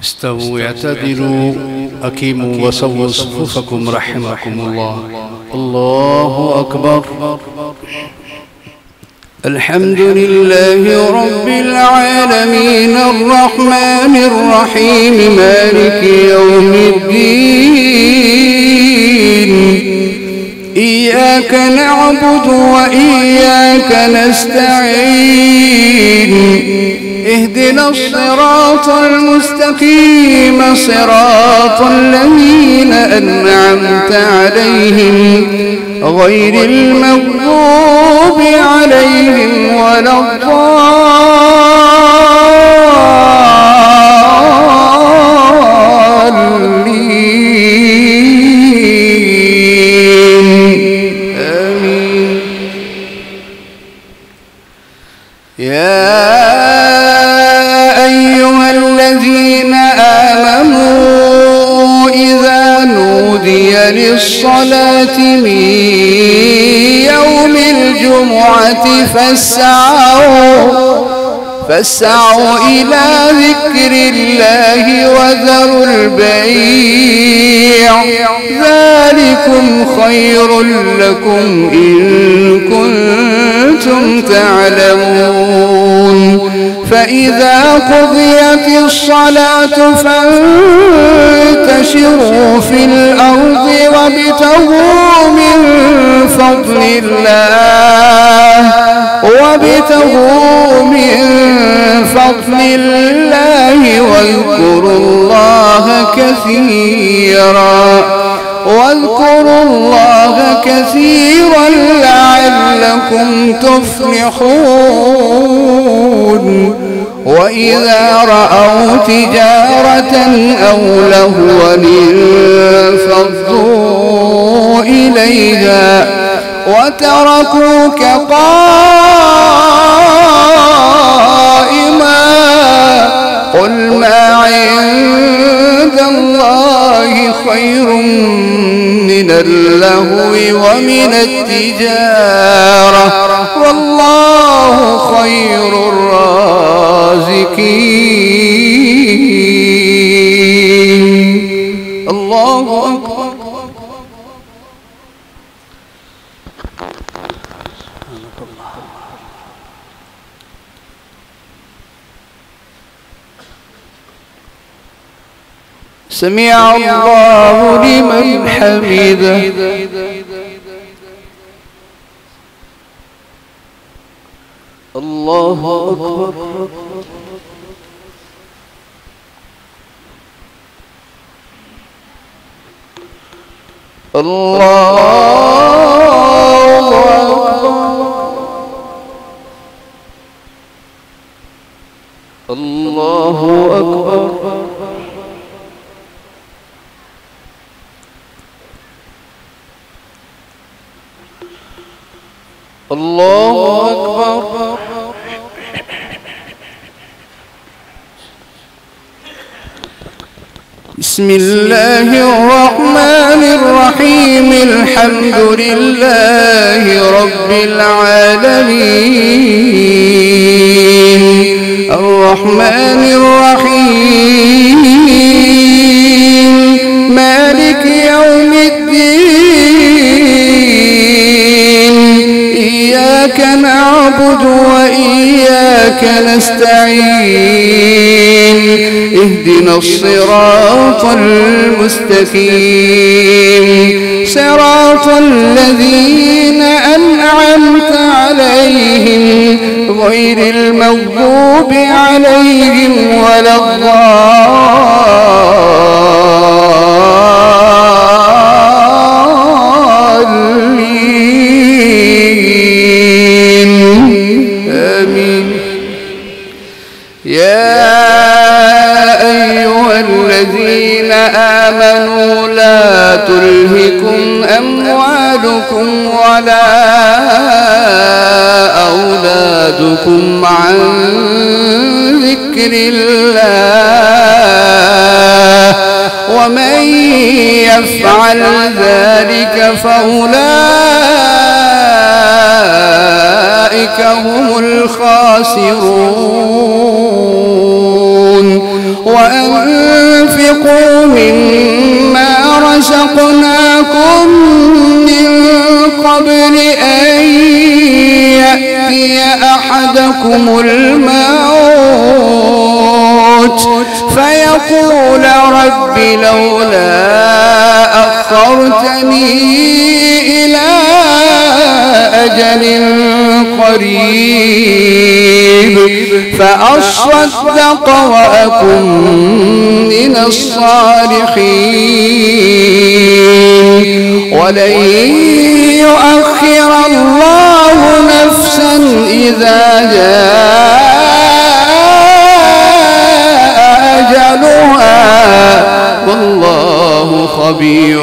استووا اعتدلوا أقيموا وسووا صفوفكم رحمكم الله. الله أكبر. الحمد لله رب العالمين الرحمن الرحيم مالك يوم الدين. إياك نعبد وإياك نستعين. اهدنا الصراط المستقيم صراط الذين أنعمت عليهم غير المغضوب عليهم ولا الضالين. آمين. يا أيها الذين آمنوا إذا نودي للصلاة من يوم الجمعة فاسعوا إلى ذكر الله وذروا البيع ذلكم خير لكم إن كنتم تعلمون. فإذا قضيت الصلاة فانتشروا في الأرض وابتغوا من فضل الله واذكروا الله كثيرا لعلكم تفلحون. وإذا رأوا تجارة أو لهوا انفضوا إليها وتركوك قائما. قل ما عند الله خير من اللهو ومن التجارة والله خير الرازقين. الله أكبر. سمع الله لمن حمده. الله أكبر. الله أكبر. الله أكبر. الله أكبر. بسم الله الرحمن الرحيم. الحمد لله رب العالمين الرحمن الرحيم مالك يوم الدين. إياك نعبد وإياك نستعين. اهدنا الصراط المستقيم صراط الذين أنعمت عليهم غير المغضوب عليهم ولا الضالين. آمين. يا أيها الذين آمنوا لا تلهكم أموالكم ولا أولادكم عن ذكر الله ومن يفعل ذلك فأولئك هم الخاسرون. وأن وأنفقوا مما رزقناكم من قبل أن يأتي أحدكم الموت فيقول رب لولا أخرتني إلى أجل قريب فأصدق وأكن من الصالحين ولن يؤخر الله نفسا إذا جاء أجلها والله خبير